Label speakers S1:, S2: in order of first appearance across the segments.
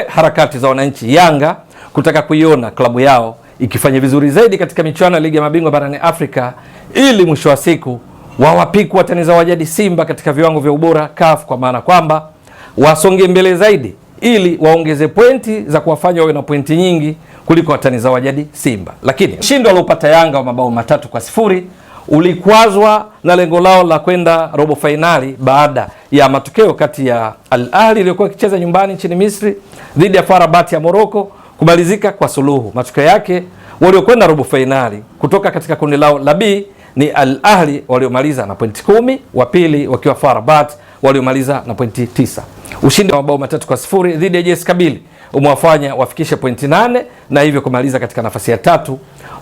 S1: Harakati za wananchi Yanga kutaka kuiona klabu yao ikifanya vizuri zaidi katika michuano ya ligi ya mabingwa barani Afrika, ili mwisho wa siku wawapiku watani za wajadi Simba katika viwango vya ubora CAF, kwa maana kwamba wasonge mbele zaidi ili waongeze pointi za kuwafanya wawe na pointi nyingi kuliko watani za wajadi Simba. Lakini ushindi waliopata Yanga wa mabao 3-0 ulikwazwa na lengo lao la kwenda robo fainali baada ya matokeo kati ya Al Ahly iliyokuwa ikicheza nyumbani nchini Misri dhidi ya FAR Rabat ya Morocco kumalizika kwa suluhu. Matokeo yake waliokwenda robo fainali kutoka katika kundi lao la B ni Al Ahly waliomaliza na pointi 10, wa pili wakiwa FAR Rabat waliomaliza na pointi 9. Ushindi wa mabao 3-0 dhidi ya JS Kabylie umewafanya wafikishe pointi 8 na hivyo kumaliza katika nafasi ya 3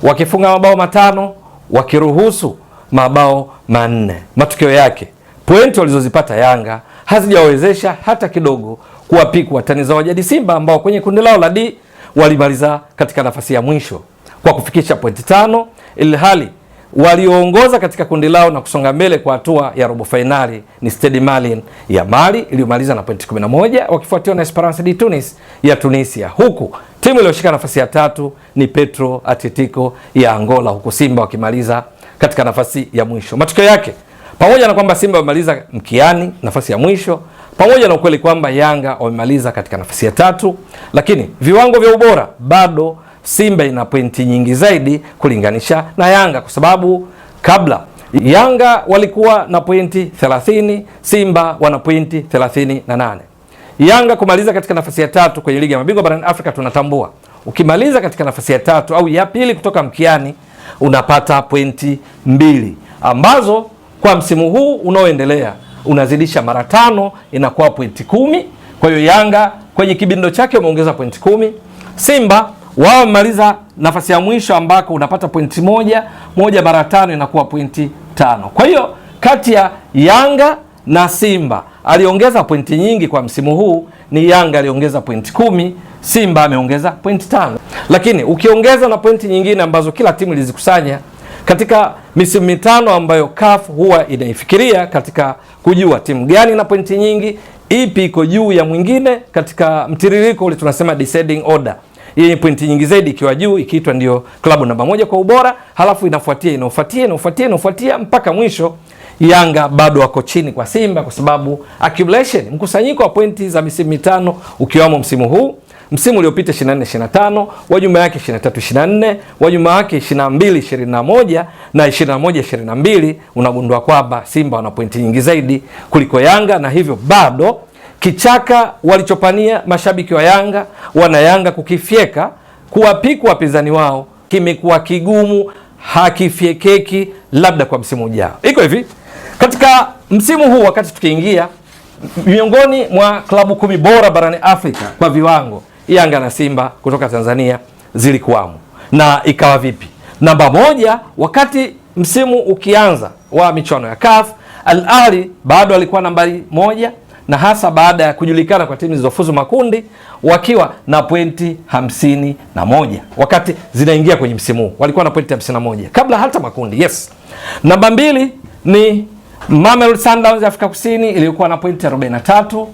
S1: wakifunga mabao 5 wakiruhusu mabao 4. Matokeo yake pointi walizozipata Yanga hazijawezesha hata kidogo kuwapiku watani za wajadi Simba ambao kwenye kundi lao la D walimaliza katika nafasi ya mwisho kwa kufikisha pointi 5, ilhali walioongoza katika kundi lao na kusonga mbele kwa hatua ya robo finali ni Stade Malien ya Mali iliyomaliza na pointi 11 wakifuatiwa na Esperance de Tunis ya Tunisia, huku timu iliyoshika nafasi ya 3 ni Petro Atletico ya Angola, huku Simba wakimaliza katika nafasi ya mwisho. Matokeo yake, pamoja na kwamba Simba wamemaliza mkiani nafasi ya mwisho, pamoja na ukweli kwamba Yanga wamemaliza katika nafasi ya 3, lakini viwango vya ubora bado Simba ina pointi nyingi zaidi kulinganisha na Yanga, kwa sababu kabla Yanga walikuwa na pointi 30, Simba wana pointi 38. Yanga kumaliza katika nafasi ya 3 kwenye ligi ya mabingwa barani Afrika, tunatambua ukimaliza katika nafasi ya 3 au ya pili kutoka mkiani unapata pointi 2 ambazo kwa msimu huu unaoendelea unazidisha mara 5, inakuwa pointi 10. Kwa hiyo Yanga kwenye kibindo chake umeongeza pointi 10. Simba wao wamemaliza nafasi ya mwisho ambako unapata pointi 1 mara 5 inakuwa pointi 5. Kwa hiyo kati ya Yanga na Simba aliongeza pointi nyingi kwa msimu huu ni Yanga, aliongeza pointi 10, Simba ameongeza pointi 5. Lakini ukiongeza na pointi nyingine ambazo kila timu ilizikusanya katika misimu mitano ambayo CAF huwa inaifikiria katika kujua timu gani na pointi nyingi, ipi iko juu ya mwingine katika mtiririko ule tunasema descending order, yenye pointi nyingi zaidi ikiwa juu ikiitwa ndio klabu namba 1 kwa ubora, halafu inafuatia mpaka mwisho Yanga bado wako chini kwa Simba, kwa sababu accumulation, mkusanyiko wa pointi za misimu mitano ukiwamo msimu huu, msimu uliopita 24-25, wa nyuma yake 23-24, wa nyuma yake 22-21 na 21-22, unagundua kwamba Simba wana pointi nyingi zaidi kuliko Yanga, na hivyo bado kichaka walichopania mashabiki wa Yanga wana Yanga kukifyeka kuwapiku wapinzani wao kimekuwa kigumu, hakifyekeki, labda kwa msimu ujao. Iko hivi, katika msimu huu wakati tukiingia miongoni mwa klabu 10 bora barani Afrika kwa viwango, Yanga na Simba kutoka Tanzania zilikuwamo. Na ikawa vipi? Namba 1 wakati msimu ukianza wa michuano ya CAF, Al Ahly bado alikuwa nambari 1, na hasa baada ya kujulikana kwa timu zilizofuzu makundi wakiwa na pointi 51. Wakati zinaingia kwenye msimu huu walikuwa na pointi 51 kabla hata makundi. Yes. Namba 2 ni Mamelodi Sundowns ya Afrika Kusini iliyokuwa na pointi 43.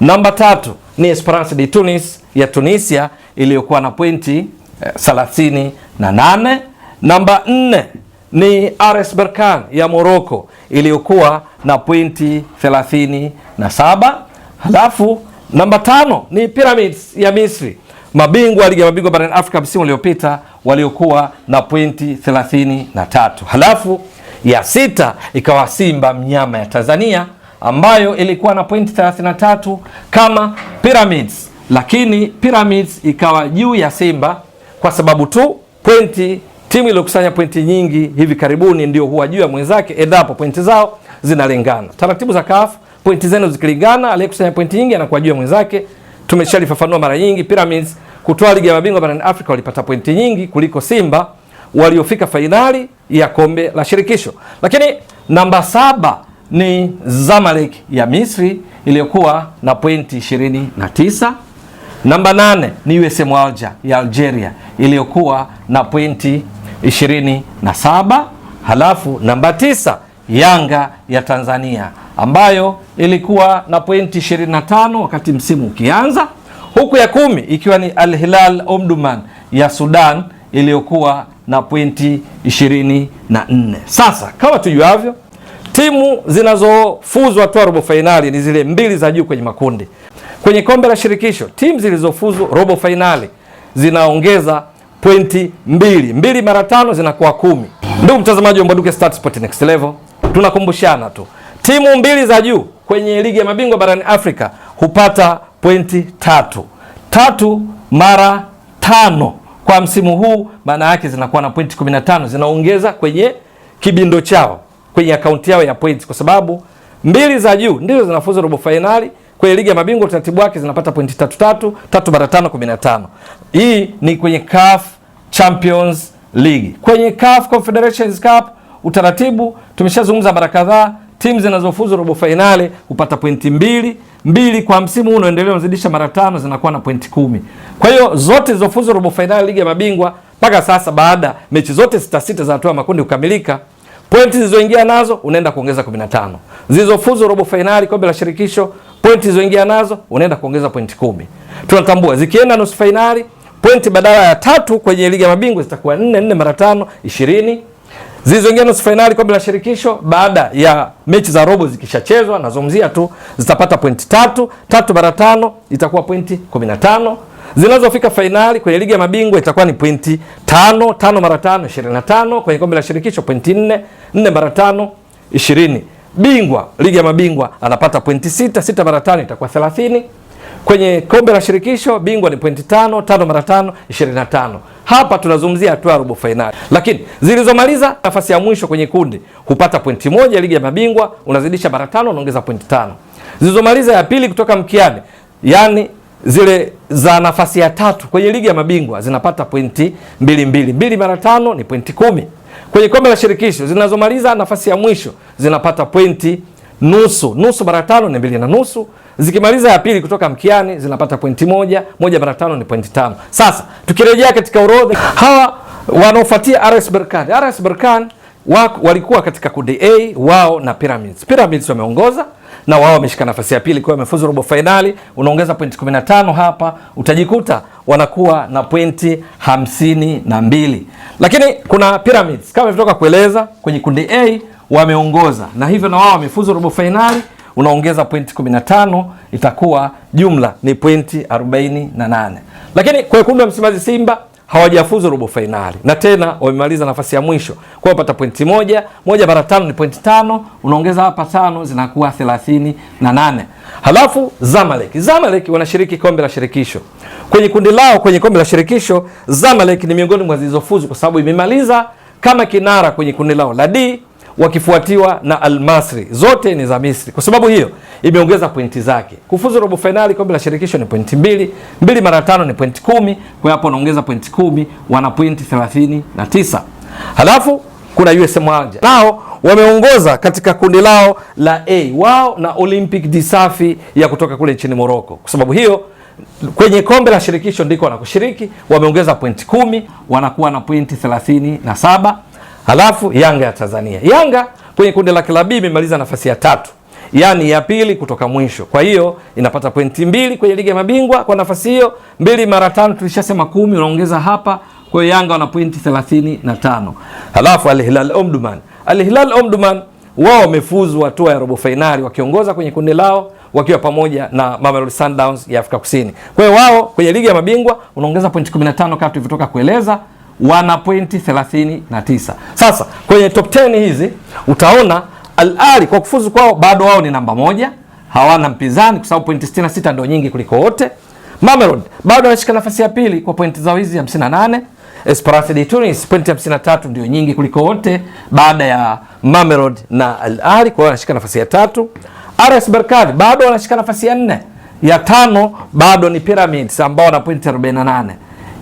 S1: Namba 3 ni Esperance de Tunis ya Tunisia iliyokuwa na pointi 38. Namba 4 ni RS Berkane ya Morocco iliyokuwa na pointi 37. Halafu namba 5 ni Pyramids ya Misri, mabingwa ligi ya mabingwa barani Afrika msimu uliopita, waliokuwa na pointi 33. Halafu ya 6 ikawa Simba mnyama ya Tanzania ambayo ilikuwa na pointi 33 kama Pyramids, lakini Pyramids ikawa juu ya Simba kwa sababu tu timu iliyokusanya pointi nyingi hivi karibuni ndio huwa juu ya mwenzake endapo pointi zao zinalingana. Taratibu za CAF, pointi zenu zikilingana, aliyekusanya pointi nyingi anakuwa juu ya mwenzake. Tumeshalifafanua mara nyingi, Pyramids kutoa ligi ya mabingwa barani Afrika walipata pointi nyingi kuliko Simba waliofika fainali ya kombe la shirikisho. Lakini namba 7 ni Zamalek ya Misri iliyokuwa na pointi 29. Namba 8 ni USM Alger ya Algeria iliyokuwa na pointi 27. Halafu namba 9 Yanga ya Tanzania ambayo ilikuwa na pointi 25 wakati msimu ukianza, huku ya 10 ikiwa ni Al Hilal Omdurman ya Sudan iliyokuwa na pointi 24. Sasa kama tujuavyo, timu zinazofuzu hatua ya robo fainali ni zile mbili za juu kwenye makundi. Kwenye kombe la shirikisho, timu zilizofuzu robo fainali zinaongeza pointi 2 mara 5 zinakuwa 10. Ndugu mtazamaji wa Mbwaduke Stats Sport Next Level, tunakumbushana tu, timu mbili za juu kwenye ligi ya mabingwa barani Afrika hupata pointi 3 mara 5 kwa msimu huu, maana yake zinakuwa na pointi 15, zinaongeza kwenye kibindo chao, kwenye akaunti yao ya points, kwa sababu mbili za juu ndizo zinafuzu robo finali. Kwenye ligi ya mabingwa utaratibu wake zinapata pointi 3 mara 5 15. Hii ni kwenye CAF Champions League. Kwenye CAF Confederations Cup utaratibu tumeshazungumza mara kadhaa, timu zinazofuzu robo finali hupata pointi 2 kwa msimu huu unaendelea, unazidisha mara 5 zinakuwa na pointi 10. Kwa hiyo zote zilizofuzu robo finali ligi ya mabingwa mpaka sasa, baada mechi zote 6 za hatua makundi kukamilika, pointi zilizoingia nazo unaenda kuongeza 15. Zilizofuzu robo finali kombe la shirikisho, pointi zilizoingia nazo unaenda kuongeza pointi 10. Tunatambua zikienda nusu finali, pointi badala ya 3 kwenye ligi ya mabingwa zitakuwa 4 mara 5 20. Zilizoingia nusu finali kombe la shirikisho baada ya mechi za robo zikishachezwa, nazungumzia tu, zitapata pointi 3 mara 5 itakuwa pointi 15. Zinazofika finali kwenye ligi ya mabingwa itakuwa ni pointi 5 mara 5 25. Kwenye kombe la shirikisho pointi 4 mara 5 20. Bingwa ligi ya mabingwa anapata pointi 6 mara 5 itakuwa 30. Kwenye kombe la shirikisho bingwa ni pointi 5 mara 5 25. Hapa tunazungumzia hatua ya robo finali. Lakini zilizomaliza nafasi ya mwisho kwenye kundi hupata pointi 1 ligi ya mabingwa, unazidisha mara 5 unaongeza pointi 5. Zilizomaliza ya pili kutoka mkiani, yani zile za nafasi ya 3 kwenye ligi ya mabingwa zinapata pointi 2 mara 5 ni pointi 10. Kwenye kombe la shirikisho zinazomaliza nafasi ya mwisho zinapata pointi nusu mara 5 ni 2.5. Zikimaliza ya pili kutoka mkiani zinapata pointi 1 mara 5 ni pointi 5. Sasa tukirejea katika orodha, hawa wanaofuatia RS Berkane walikuwa katika kundi A, wao na Pyramids wameongoza na wao wameshika nafasi ya pili kwa wamefuzu robo finali, unaongeza pointi 15 hapa, utajikuta wanakuwa na pointi 52. Lakini kuna Pyramids kama nilivyotoka kueleza, kwenye kundi A wameongoza na hivyo na wao wamefuzu robo finali, unaongeza pointi 15, itakuwa jumla ni pointi 48. Lakini kwa kundi la Msimbazi Simba hawajafuzu robo finali na tena wamemaliza nafasi ya mwisho, kwa wapata pointi 1 mara 5 ni pointi 5, unaongeza hapa 5 zinakuwa 38. Halafu Zamalek wanashiriki kombe la shirikisho. Kwenye kundi lao kwenye kombe la shirikisho, Zamalek ni miongoni mwa zilizofuzu kwa sababu imemaliza kama kinara kwenye kundi lao la D, wakifuatiwa na Al Masry, zote ni za Misri. Kwa sababu hiyo imeongeza pointi zake. Kufuzu robo finali kombe la shirikisho ni pointi 2 mara 5 ni pointi 10, kwa hapo wanaongeza pointi 10, wana pointi 39. Halafu kuna USM Alger, nao wameongoza katika kundi lao la A, wao na Olympique de Safi ya kutoka kule nchini Morocco. Kwa sababu hiyo kwenye kombe la shirikisho ndiko wanakushiriki, wameongeza pointi 10, wanakuwa na pointi 37. Halafu Yanga ya Tanzania, Yanga kwenye kundi la klabu imemaliza nafasi ya 3, yani ya pili kutoka mwisho. Kwa hiyo inapata pointi 2 kwenye ligi ya mabingwa kwa nafasi hiyo. 2 mara 5 tulishasema 10, unaongeza hapa, kwa hiyo Yanga wana pointi 35. Halafu Al Hilal Omdurman wao wamefuzu hatua ya robo finali wakiongoza kwenye kundi lao wakiwa pamoja na Mamelodi Sundowns ya Afrika Kusini. Kwa hiyo wao kwenye ligi ya mabingwa unaongeza pointi 15 kama tulivyotoka kueleza, wana pointi 39. Sasa kwenye top 10 hizi utaona Al Ahly kwa kufuzu kwao bado wao ni namba 1, hawana mpinzani kwa sababu pointi 66 ndio nyingi kuliko wote. Mamelodi bado wanashika nafasi ya pili kwa pointi zao hizi 58. Esperance de Tunis pointi 53 ndio nyingi kuliko wote baada ya Mamelodi na Al Ahly, kwa wanashika nafasi ya 3. RS Berkane bado wanashika nafasi ya 4. Ya 5 bado ni Pyramids ambao wana pointi 48.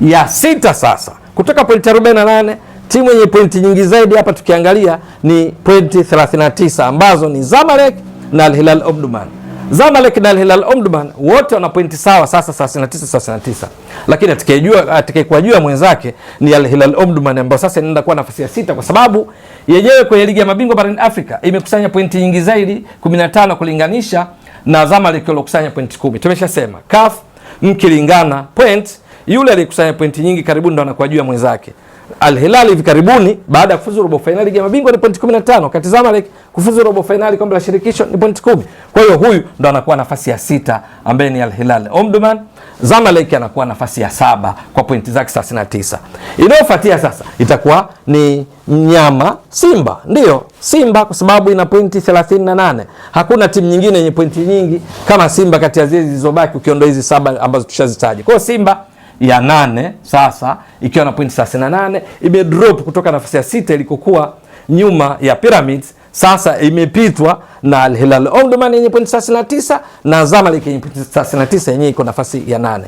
S1: Ya 6 sasa kutoka pointi 48, timu yenye pointi nyingi zaidi hapa tukiangalia ni pointi 39 ambazo ni Zamalek na Al Hilal Omdurman. Zamalek na Al Hilal Omdurman wote wana pointi sawa sasa 39. Lakini atakayejua mwenzake ni Al Hilal Omdurman ambao sasa inaenda kuwa nafasi ya 6 kwa sababu yenyewe kwenye ligi ya mabingwa barani Afrika imekusanya pointi nyingi zaidi 15 kulinganisha na Zamalek waliokusanya pointi 10. Tumeshasema CAF mkilingana point, yule aliyekusanya pointi nyingi karibuni ndo anakuwa juu ya mwenzake. Al Hilal hivi karibuni baada ya kufuzu robo finali ligi ya mabingwa ni pointi 15, wakati Zamalek kufuzu robo finali kombe la shirikisho ni pointi 10. Kwa hiyo huyu ndo anakuwa nafasi ya 6 ambaye ni Al Hilal Omdurman. Zamalek anakuwa nafasi ya 7 kwa pointi zake 39. Inayofuatia sasa itakuwa ni mnyama Simba. Ndio, Simba kwa sababu ina pointi 38. Hakuna timu nyingine yenye pointi nyingi kama Simba kati ya zile zilizobaki ukiondoa hizi 7 ambazo tushazitaja. Kwa hiyo Simba ya 8 sasa ikiwa na pointi 38 imedrop kutoka nafasi ya 6 ilikokuwa nyuma ya Pyramids, sasa imepitwa na Al Hilal Omdurman yenye pointi 39 na Zamalek yenye pointi 39 yenye iko nafasi ya 8.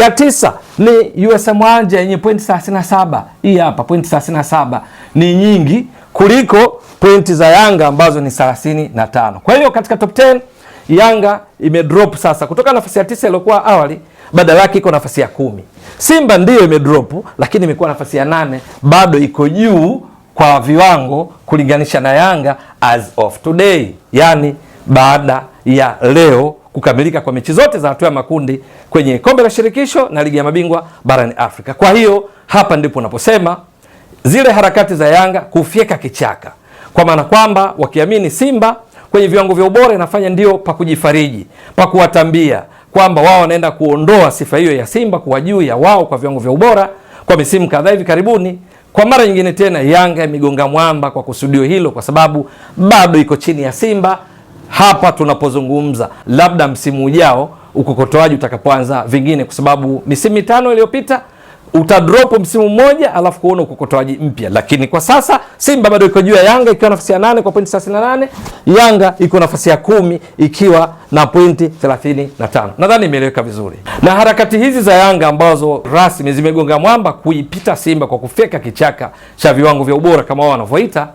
S1: Ya 9 ni USM Alger yenye pointi 37. Hii hapa pointi 37 ni nyingi kuliko pointi za Yanga ambazo ni 35. Kwa hiyo katika top 10 Yanga imedrop sasa kutoka nafasi ya 9 iliyokuwa awali, badala yake iko nafasi ya 10. Simba ndiyo imedrop lakini imekuwa nafasi ya 8, bado iko juu kwa viwango kulinganisha na Yanga as of today, yani baada ya leo kukamilika kwa mechi zote za hatua ya makundi kwenye kombe la shirikisho na ligi ya mabingwa barani Afrika. Kwa hiyo hapa ndipo unaposema zile harakati za Yanga kufyeka kichaka, kwa maana kwamba wakiamini Simba kwenye viwango vya ubora inafanya ndio pa kujifariji, pa kuwatambia kwamba wao wanaenda kuondoa sifa hiyo ya Simba kuwa juu ya wao kwa viwango vya ubora kwa misimu kadhaa hivi karibuni. Kwa mara nyingine tena Yanga imegonga mwamba kwa kusudio hilo, kwa sababu bado iko chini ya Simba hapa tunapozungumza. Labda msimu ujao ukokotoaji utakapoanza vingine, kwa sababu misimu 5 iliyopita utadrop msimu mmoja alafu kuona ukokotoaji mpya. Lakini kwa sasa Simba bado iko juu ya Yanga ikiwa nafasi ya 8 kwa pointi 38. Yanga iko nafasi ya 10 ikiwa na pointi 35. Nadhani imeeleweka vizuri. Na harakati hizi za Yanga ambazo rasmi zimegonga mwamba kuipita Simba kwa kufeka kichaka cha viwango vya ubora kama wao wanavyoita,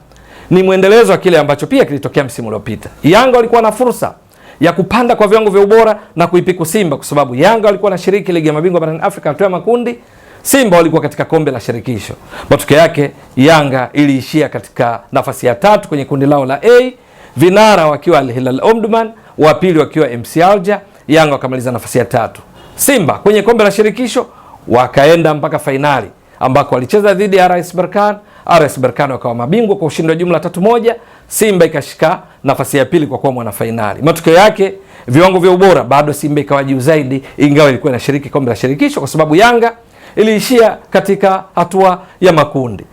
S1: ni mwendelezo wa kile ambacho pia kilitokea msimu uliopita. Yanga walikuwa na fursa ya kupanda kwa viwango vya ubora na kuipiku Simba, kwa sababu Yanga walikuwa na shiriki ligi ya mabingwa barani Afrika hatua ya makundi, Simba walikuwa katika kombe la shirikisho. Matokeo yake Yanga iliishia katika nafasi ya 3 kwenye kundi lao la A, vinara wakiwa Al Hilal Omdurman, wa pili wakiwa MC Alger, Yanga wakamaliza nafasi ya 3. Simba kwenye kombe la shirikisho wakaenda mpaka fainali ambako walicheza dhidi ya RS Berkane. RS Berkane wakawa mabingwa kwa ushindi wa jumla 3-1. Simba ikashika nafasi ya pili kwa kuwa mwana fainali. Matokeo yake viwango vya ubora bado Simba ikawa juu zaidi, ingawa ilikuwa inashiriki kombe la shirikisho, kwa sababu Yanga iliishia katika hatua ya makundi.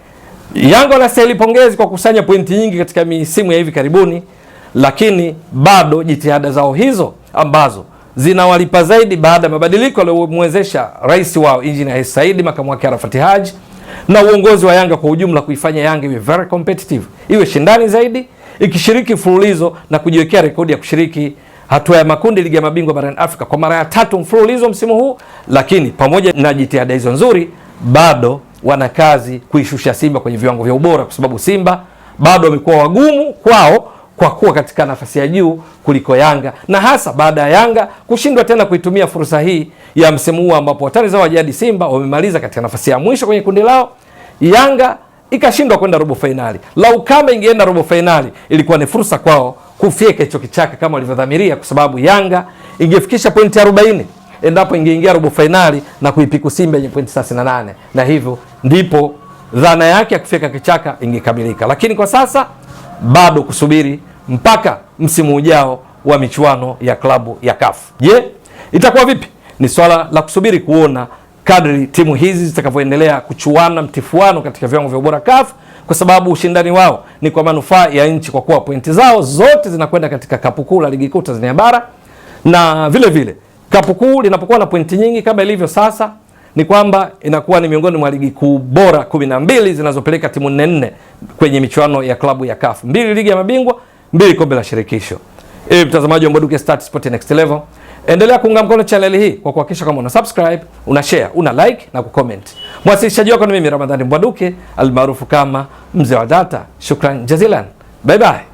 S1: Yanga wanastahili pongezi kwa kusanya pointi nyingi katika misimu ya hivi karibuni, lakini bado jitihada zao hizo ambazo zinawalipa zaidi baada ya mabadiliko aliyomwezesha rais wao Engineer Hersi Said, makamu wake Arafat Haji, na uongozi wa Yanga kwa ujumla kuifanya Yanga iwe very competitive, iwe shindani zaidi, ikishiriki mfululizo na kujiwekea rekodi ya kushiriki hatua ya makundi ligi ya mabingwa barani Afrika kwa mara ya 3 mfululizo msimu huu. Lakini pamoja na jitihada hizo nzuri, bado wana kazi kuishusha Simba kwenye viwango vya ubora, kwa sababu Simba bado wamekuwa wagumu kwao kwa kuwa katika nafasi ya juu kuliko Yanga, na hasa baada ya Yanga kushindwa tena kuitumia fursa hii ya msimu huu ambapo watani zao wajadi Simba wamemaliza katika nafasi ya mwisho kwenye kundi lao. Yanga ikashindwa kwenda robo finali. Lau kama ingeenda robo finali, ilikuwa ni fursa kwao kufyeka hicho kichaka kama walivyodhamiria, kwa sababu Yanga ingefikisha pointi 40 endapo ingeingia robo finali na kuipiku Simba yenye pointi 38, na hivyo ndipo dhana yake ya kufyeka kichaka ingekamilika. Lakini kwa sasa bado kusubiri mpaka msimu ujao wa michuano ya klabu ya CAF. Je, itakuwa vipi? Ni swala la kusubiri kuona kadri timu hizi zitakavyoendelea kuchuana mtifuano katika viwango vya ubora CAF, kwa sababu ushindani wao ni kwa manufaa ya nchi, kwa kuwa pointi zao zote zinakwenda katika kapu kuu la ligi kuu Tanzania bara. Na vile vile kapu kuu linapokuwa na pointi nyingi kama ilivyo sasa, ni kwamba inakuwa ni miongoni mwa ligi kuu bora 12 zinazopeleka timu 4 kwenye michuano ya klabu ya CAF, 2 ligi ya mabingwa, 2 kombe la shirikisho. Mtazamaji wa Mbwaduke Stats Sport Next Level, endelea kuunga mkono channel hii kwa kuhakikisha kama una subscribe, una share, una like na kucomment. Mwasilishaji wako ni mimi Ramadhani Mbwaduke almaarufu kama Mzee wa Data. Shukran jazilan. Bye bye.